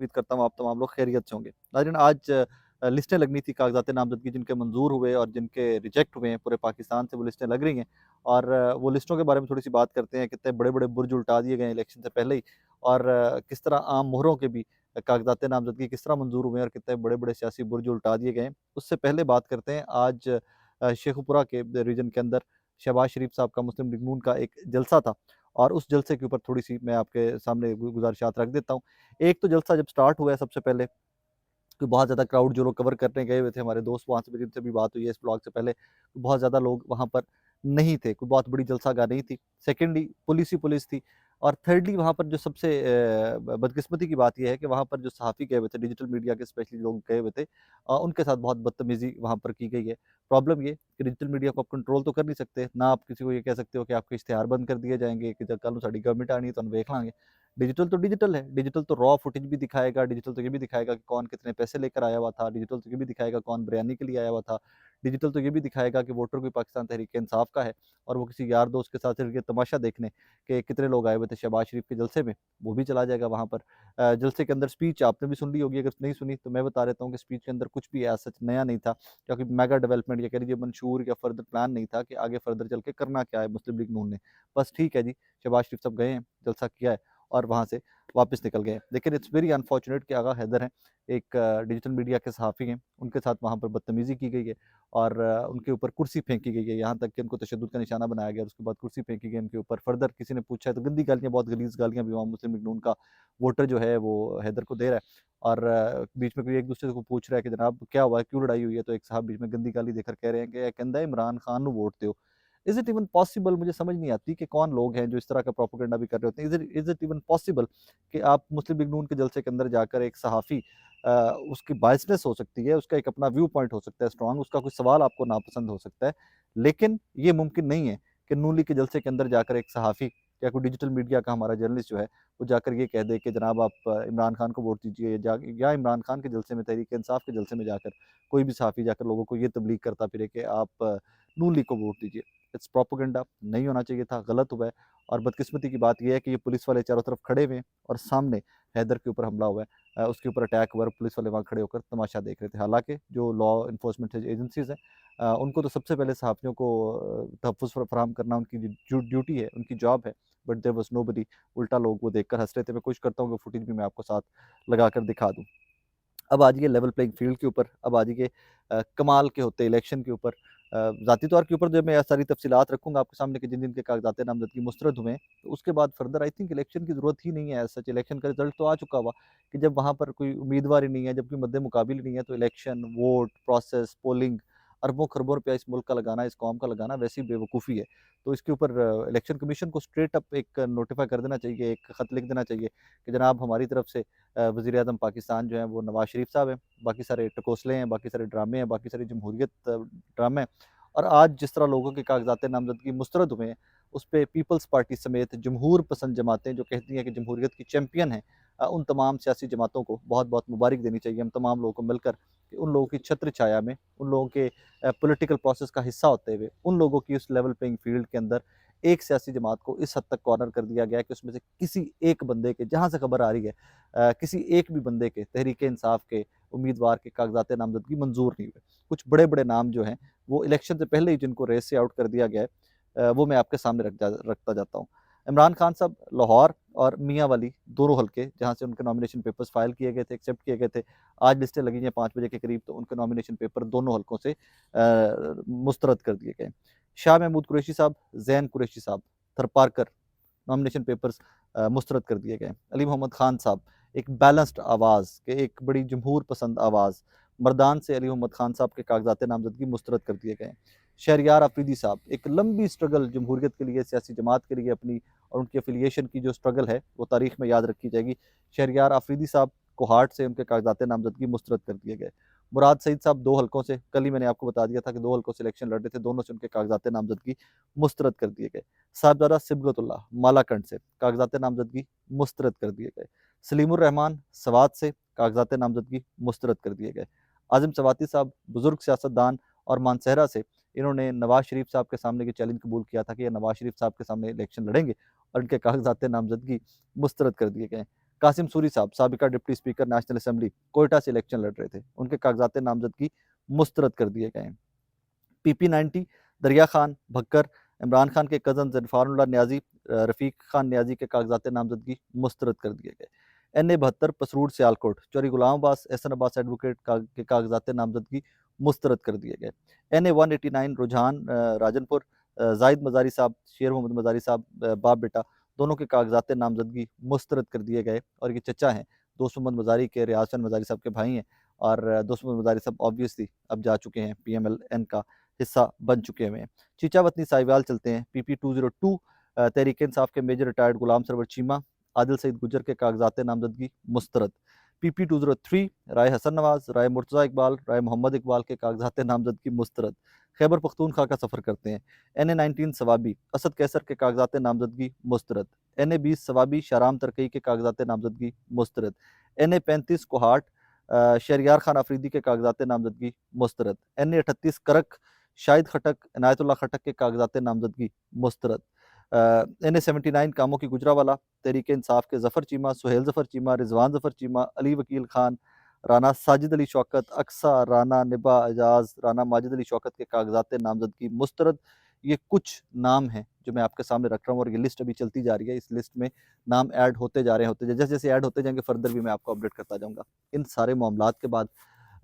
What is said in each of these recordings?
उम्मीद करता हूँ आप तमाम लोग खैरियत से होंगे। नाज़रीन, आज लिस्टें लगनी थी कागज़ात नामज़दगी जिनके मंज़ूर हुए और जिनके रिजेक्ट हुए हैं, पूरे पाकिस्तान से वो लिस्टें लग रही हैं और वो लिस्टों के बारे में थोड़ी-सी बात करते हैं। कितने बड़े-बड़े बुर्ज उल्टा दिए गए हैं इलेक्शन से पहले ही और किस तरह आम मोहरों के भी कागज़ात नामज़दगी किस तरह मंज़ूर हुए हैं और कितने बड़े-बड़े सियासी बुर्ज उल्टा दिए गए हैं। उससे पहले बात करते हैं आज शेखुपुरा के रीजन के अंदर शहबाज शरीफ साहब का मुस्लिम लीग नून का एक जलसा था और उस जलसे के ऊपर थोड़ी-सी मैं आपके सामने गुज़ारिशात रख देता हूँ। एक तो जलसा जब स्टार्ट हुआ है सबसे पहले, कि बहुत ज़्यादा क्राउड जो लोग कवर करने गए हुए थे, हमारे दोस्त वहाँ से भी जिनसे भी बात हुई है इस ब्लॉग से पहले, बहुत ज़्यादा लोग वहाँ पर नहीं थे, कोई बहुत बड़ी जलसागाह नहीं थी। सेकेंडली पुलिस ही पुलिस थी और थर्डली वहाँ पर जो सबसे बदकिस्मती की बात ये है कि वहाँ पर जो सहाफ़ी गए हुए थे, डिजिटल मीडिया के स्पेशली लोग गए हुए थे, उनके साथ बहुत बदतमीज़ी वहाँ पर की गई है। प्रॉब्लम ये कि डिजिटल मीडिया को आप कंट्रोल तो कर नहीं सकते, ना आप किसी को ये कह सकते हो कि आपके इश्तिहार बंद कर दिए जाएँगे कि जब कल नूं साडी गवर्नमेंट आनी है तुहानूं वेख लांगे। डिजिटल तो डिजिटल है, डिजिटल तो रॉ फुटेज भी दिखाएगा, डिजिटल तो ये भी दिखाएगा कि कौन कितने पैसे लेकर आया हुआ था, डिजिटल तो ये भी दिखाएगा कौन बिरयानी के लिए आया हुआ था, डिजिटल तो ये भी दिखाएगा कि वोटर कोई पाकिस्तान तहरीक-ए-इंसाफ का है और वो किसी यार दोस्त के साथ चल के तमाशा देखने कि कितने लोग आए हुए थे शहबाज शरीफ के जलसे में, वो भी चला जाएगा वहाँ पर। जलसे के अंदर स्पीच आपने भी सुन ली होगी, अगर नहीं सुनी तो मैं बता देता हूँ कि स्पीच के अंदर कुछ भी एज़ सच नया नहीं था, क्योंकि मेगा डेवलपमेंट या कह लीजिए मंशूर या फर्दर प्लान नहीं था कि आगे फर्दर चल के करना क्या है मुस्लिम लीग नून ने। बस ठीक है जी, शहबाज शरीफ साहब गए हैं, जलसा किया है और वहाँ से वापस निकल गए। लेकिन इट्स वेरी अनफॉर्चुनेट कि आगा हैदर हैं, एक डिजिटल मीडिया के सहाफ़ी हैं, उनके साथ वहाँ पर बदतमीज़ी की गई है और उनके ऊपर कुर्सी फेंकी गई है, यहाँ तक कि उनको तशद्दुद का निशाना बनाया गया और उसके बाद कुर्सी फेंकी गई उनके ऊपर। फर्दर किसी ने पूछा है तो गंदी गालियाँ, बहुत गलीज़ गालियाँ भी वहाँ मुस्लिम लीग नून का वोटर जो है वो हैदर को दे रहा है और बीच में कोई एक-दूसरे को पूछ रहा है कि जनाब क्या हुआ है, क्यों लड़ाई हुई है? तो एक साहब बीच में गंदी गाली देकर कह रहे हैं कि कहंदा इमरान खान नूं वोट दियो। Is it even possible? मुझे समझ नहीं आती कि कौन लोग हैं जो इस तरह का प्रोपेगेंडा भी कर रहे होते हैं। इज़ इट इवन पॉसिबल कि आप मुस्लिम लीग नून के जलसे के अंदर जाकर एक सहाफ़ी उसकी बायसनेस हो सकती है, उसका एक अपना व्यू पॉइंट हो सकता है स्ट्रॉन्ग, उसका कोई सवाल आपको नापसंद हो सकता है। लेकिन ये मुमकिन नहीं है कि नून लीग के जलसे के अंदर जाकर एक सहाफ़ी या कोई डिजिटल मीडिया का हमारा जर्नलिस्ट जो है, वो जाकर ये कह दे कि जनाब आप इमरान खान को वोट दीजिए या इमरान खान के जलसे में, तहरीक-ए-इंसाफ के जलसे में जाकर कोई भी सहाफ़ी जाकर लोगों को ये तबलीग करता फिरे कि आप नून लीग को वोट दीजिए। इट्स प्रोपेगेंडा, नहीं होना चाहिए था, गलत हुआ है और बदकिस्मती की बात ये है कि ये पुलिस वाले चारों तरफ खड़े हुए हैं और सामने हैदर के ऊपर हमला हुआ है। उसके ऊपर अटैक हुआ और पुलिस वाले वहाँ खड़े होकर तमाशा देख रहे थे। हालाँकि जो लॉ एनफोर्समेंट एजेंसीज़ हैं, उनको तो सबसे पहले सहाफ़ियों को तहफ़्फ़ुज़ फराहम करना उनकी ड्यूटी है, उनकी जॉब है, बट देयर वाज़ नोबडी। उल्टा लोग वो देखकर हँस रहे थे। मैं कोशिश करता हूँ कि फुटेज भी मैं आपको साथ लगाकर दिखा दूँ। अब आ जाइए लेवल प्लेइंग फील्ड के ऊपर, अब आ जाइए कमाल के होते इलेक्शन के ऊपर। ज़ाती तौर के ऊपर जो मैं सारी तफ़सीलात रखूँगा आपके सामने कि जिन-जिन के कागज़ात नामज़दगी मुस्तरद हुए हैं, तो उसके बाद फर्दर आई थिंक इलेक्शन की ज़रूरत ही नहीं है एज़ सच। इलेक्शन का रिज़ल्ट तो आ चुका हुआ कि जब वहाँ पर कोई उम्मीदवार ही नहीं है, जब कोई मद्दे-मुक़ाबिल ही नहीं है, तो इलेक्शन, वोट, प्रोसेस, पोलिंग, अरबों-खरबों रुपया इस मुल्क का लगाना, इस कौम का लगाना वैसे ही बेवकूफ़ी है। तो इसके ऊपर इलेक्शन कमीशन को स्ट्रेट अप एक नोटिफ़ाई कर देना चाहिए, एक ख़त लिख देना चाहिए कि जनाब हमारी तरफ से वज़ीर-ए-आज़म पाकिस्तान जो हैं वो नवाज़ शरीफ साहब हैं, बाकी सारे टकोसले हैं, बाकी सारे ड्रामे हैं, बाकी सारी जमहूरियत ड्रामा है और आज जिस तरह लोगों के कागज़ात नामज़दगी मुस्तरद हुए हैं, उस पे पीपल्स पार्टी समेत जमहूर पसंद जमातें जो कहती हैं कि जमहूरियत की चैंपियन हैं, उन तमाम सियासी जमातों को बहुत-बहुत मुबारक देनी चाहिए हम तमाम लोगों को मिलकर कि उन लोगों की छत्र छाया में, उन लोगों के पॉलिटिकल प्रोसेस का हिस्सा होते हुए, उन लोगों की उस लेवल प्लेइंग फील्ड के अंदर एक सियासी जमात को इस हद तक कॉर्नर कर दिया गया है कि उसमें से किसी एक बंदे के, जहाँ से खबर आ रही है, किसी एक भी बंदे के, तहरीक-ए-इंसाफ के उम्मीदवार के कागज़ात नामज़दगी मंज़ूर नहीं हुए। कुछ बड़े-बड़े नाम जो हैं, वो इलेक्शन से पहले ही जिनको रेस से आउट कर दिया गया है, वो मैं आपके सामने रखता जाता हूँ। इमरान खान साहब लाहौर और मियांवाली दोनों हलके जहाँ से उनके नॉमिनेशन पेपर्स फाइल किए गए थे, एक्सेप्ट किए गए थे, आज लिस्टें लगी हैं 5 बजे के करीब, तो उनके नॉमिनेशन पेपर दोनों हलकों से मुस्तरद कर दिए गए। शाह महमूद कुरैशी साहब, ज़ैन कुरैशी साहब, थरपारकर नॉमिनेशन पेपर्स मुस्तरद कर दिए गए। अली मोहम्मद खान साहब, एक बैलेंस्ड आवाज़ के एक बड़ी जमहूर पसंद आवाज़, मर्दान से अली मोहम्मद खान साहब के कागज़ात नामज़दगी मुस्तरद कर दिए गए। शहरयार अफरीदी साहब, एक लंबी स्ट्रगल जमहूरियत के लिए, सियासी जमात के लिए अपनी और उनकी एफ़िलिएशन की जो स्ट्रगल है, वो तारीख़ में याद रखी जाएगी। शहरयार अफरीदी साहब कोहाट से उनके कागज़ात नामज़दगी मुस्तरद कर दिए गए। मुराद सईद साहब 2 हलकों से, कल ही मैंने आपको बता दिया था कि 2 हलकों से इलेक्शन लड़ रहे थे, दोनों से उनके कागज़ात नामज़दगी मुस्तरद कर दिए गए। साहिबजादा सिबगतुल्लाह मालाकंड से कागज़ात नामज़दगी मुस्तरद कर दिए गए। सलीमुर रहमान सवात से कागज़ात नामज़दगी मुस्तरद कर दिए गए। आज़म सवाती साहब बुज़ुर्ग सियासतदान और मानसहरा से इन्होंने नवाज़ शरीफ साहब के सामने ये चैलेंज कबूल किया था कि ये नवाज़ शरीफ साहब के सामने इलेक्शन लड़ेंगे और इनके कागज़ात नामज़दगी मुस्तरद कर दिए गए। कासिम सूरी साहब साबिका deputy speaker national assembly Quetta से इलेक्शन लड़ रहे थे, उनके कागजात नामजदगी मुस्तरद कर दिए गए हैं। PP90 दरिया खान भक्कर इमरान खान के कज़न ज़फ़ारुल्लाह न्याज़ी रफ़ीक खान न्याज़ी के कागजात नामजदगी मुस्तरद कर दिए गए। NA72 पसरूर सियालकोट चौधरी गुलाम अब्बास एहसन अब्बास एडवोकेट के कागजात नामजदगी मुस्तरद कर दिए गए। NA189 रुझान राजनपुर जाहिद मज़ारी साहब शेर मोहम्मद मज़ारी साहब बाप बेटा दोनों के कागजात नामजदगी मुस्तरद कर दिए गए और ये चचा हैं दोस्त मोहम्मद मज़ारी के, रियाज खान मज़ारी साहब के भाई हैं और दोस्त मोहम्मद मज़ारी साहब ऑब्वियसली अब जा चुके हैं, PMLN का हिस्सा बन चुके हुए हैं। चीचा वतनी साहिवाल चलते हैं। PP202 तहरीक इंसाफ के मेजर रिटायर्ड गुलाम सरवर चीमा आदिल सईद गुजर के कागजात नामजदगी मुस्तरद। PP203 राय हसन नवाज राय मुर्तज़ा इकबाल राय मोहम्मद इकबाल के कागजात नामजदगी मुस्तरद। खैबर पख्तूनख्वा का सफ़र करते हैं। NA19 सवाबी असद कैसर के कागजात नामजदगी मुस्तरद। NA20 सवाबी शाराम तरकई के कागजात नामजदगी मुस्तरद। NA35 कोहाट शहरियार खान अफरीदी के कागजात नामजदगी मुस्तरद। NA38 करक शाहिद खटक इनायतुल्लाह खटक के कागजात नामजदगी मुस्तरद। NA79 कामों की गुजरावाला तहरीक इंसाफ के ज़फ़र चीमा सुहेल ज़फ़र चीमा रिजवान ज़फ़र चीमा अली वकील खान राना साजिद अली शौकत अक्सा राना निबा एजाज राना माजिद अली शौकत के कागजात नामजदगी मुस्तरद। ये कुछ नाम हैं जो मैं आपके सामने रख रहा हूँ और ये लिस्ट अभी चलती जा रही है। इस लिस्ट में नाम ऐड होते जा रहे हैं, जैसे जैसे ऐड होते जाएंगे फर्दर भी मैं आपको अपडेट करता जाऊँगा। इन सारे मामलात के बाद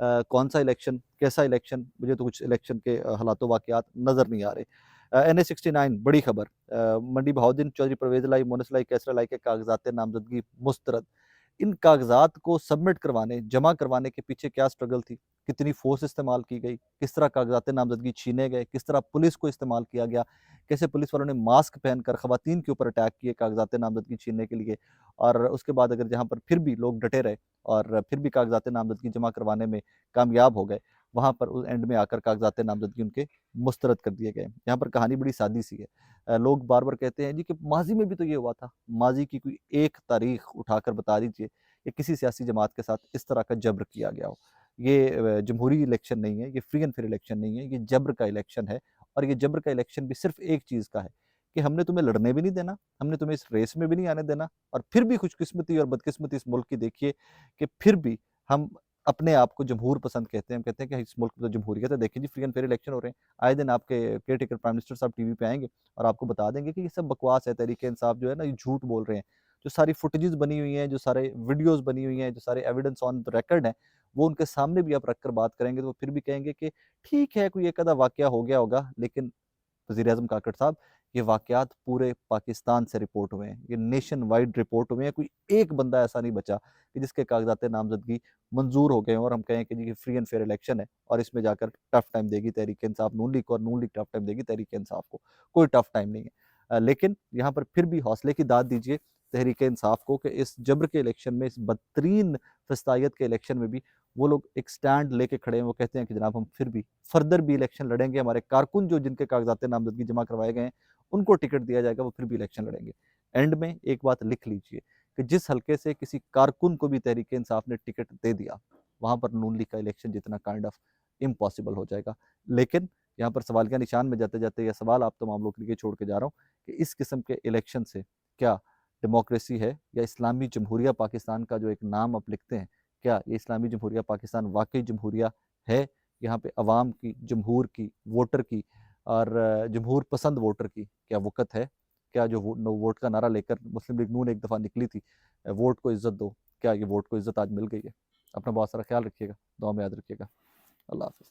कौन सा इलेक्शन कैसा इलेक्शन, मुझे तो कुछ इलेक्शन के हालात वाक़यात नज़र नहीं आ रहे। NA69 बड़ी खबर मंडी बहाउद्दीन चौधरी परवेज़ लाई मोनस लाई कैसरा लाई के कागजात नामजदगी मुस्तरद। इन कागजात को सबमिट करवाने जमा करवाने के पीछे क्या स्ट्रगल थी, कितनी फोर्स इस्तेमाल की गई, किस तरह कागजात नामजदगी छीने गए, किस तरह पुलिस को इस्तेमाल किया गया, कैसे पुलिस वालों ने मास्क पहनकर खवातीन के ऊपर अटैक किए कागजात नामजदगी छीनने के लिए। और उसके बाद अगर जहाँ पर फिर भी लोग डटे रहे और फिर भी कागजात नामजदगी जमा करवाने में कामयाब हो गए, वहाँ पर उस एंड में आकर कागजात नामजदगी उनके मुस्तरद कर दिए गए। यहाँ पर कहानी बड़ी सादी सी है। लोग बार बार कहते हैं जी कि माजी में भी तो ये हुआ था। माजी की कोई एक तारीख उठाकर बता दीजिए कि किसी सियासी जमात के साथ इस तरह का जब्र किया गया हो। ये जमहूरी इलेक्शन नहीं है, ये फ्री एंड फेयर इलेक्शन नहीं है, ये जब्र का इलेक्शन है। और ये जब्र का इलेक्शन भी सिर्फ एक चीज़ का है कि हमने तुम्हें लड़ने भी नहीं देना, हमने तुम्हें इस रेस में भी नहीं आने देना। और फिर भी खुशकिस्मती और बदकिस्मती इस मुल्क की देखिए कि फिर भी हम अपने आप को जमहूर पसंद कहते हैं। हम कहते हैं कि इस मुल्क में तो जमहूरियत है। देखिए जी फ्री एंड फेयर इलेक्शन हो रहे हैं, आए दिन आपके केयर टेकर प्राइम मिनिस्टर साहब टीवी पे आएंगे और आपको बता देंगे कि ये सब बकवास है, तहरीक इंसाफ जो है ना ये झूठ बोल रहे हैं। जो सारी फुटेजेस बनी हुई हैं, जो सारे वीडियोस बनी हुई हैं, जो सारे एविडेंस ऑन रिकॉर्ड हैं, वो उनके सामने भी आप रखकर बात करेंगे तो वो फिर भी कहेंगे कि ठीक है कोई एक आधा वाकया हो गया होगा, लेकिन वज़ीर-ए-आज़म काकड़ साहब ये वाक़यात पूरे पाकिस्तान से रिपोर्ट हुए हैं, ये नेशन वाइड रिपोर्ट हुए हैं। कोई एक बंदा ऐसा नहीं बचा कि जिसके कागज़ात नामज़दगी मंज़ूर हो गए हों और हम कहें कि जी ये फ्री एंड फेयर इलेक्शन है और इसमें जाकर टफ टाइम देगी तहरीक इंसाफ नून लीग को और नून लीग टफ टाइम देगी तहरीक इंसाफ को। कोई टफ टाइम नहीं है। लेकिन यहाँ पर फिर भी हौसले की दाद दीजिए तहरीक इंसाफ को कि इस जब्र के इलेक्शन में, इस बदतरीन फस्तायत के इलेक्शन में भी वो लोग एक स्टैंड लेके खड़े हैं। वो कहते हैं कि जनाब हम फिर भी फर्दर भी इलेक्शन लड़ेंगे, हमारे कारकुन जो जिनके कागजात नामजदगी जमा करवाए गए हैं उनको टिकट दिया जाएगा, वो फिर भी इलेक्शन लड़ेंगे। एंड में एक बात लिख लीजिए कि जिस हल्के से किसी कारकुन को भी तहरीक इंसाफ ने टिकट दे दिया, वहां पर नून लीग का इलेक्शन जितना काइंड ऑफ इम्पॉसिबल हो जाएगा। लेकिन यहाँ पर सवाल का निशान में जाते जाते यह सवाल आप तमाम लोग के लिए छोड़ के जा रहा हूँ कि इस किस्म के इलेक्शन से क्या डेमोक्रेसी है या इस्लामी जमहूरिया पाकिस्तान का जो एक नाम आप लिखते हैं, क्या ये इस्लामी जमहूरिया पाकिस्तान वाकई जमहूरिया है? यहाँ पे अवाम की, जमहूर की, वोटर की और जमहूर पसंद वोटर की क्या वक़्त है? क्या जो नो वोट का नारा लेकर मुस्लिम लीग नून एक दफ़ा निकली थी, वोट को इज़्ज़त दो, क्या ये वोट को इज़्ज़त आज मिल गई है? अपना बहुत सारा ख्याल रखिएगा, दुआ में याद रखिएगा। अल्लाह हाफ़िज़।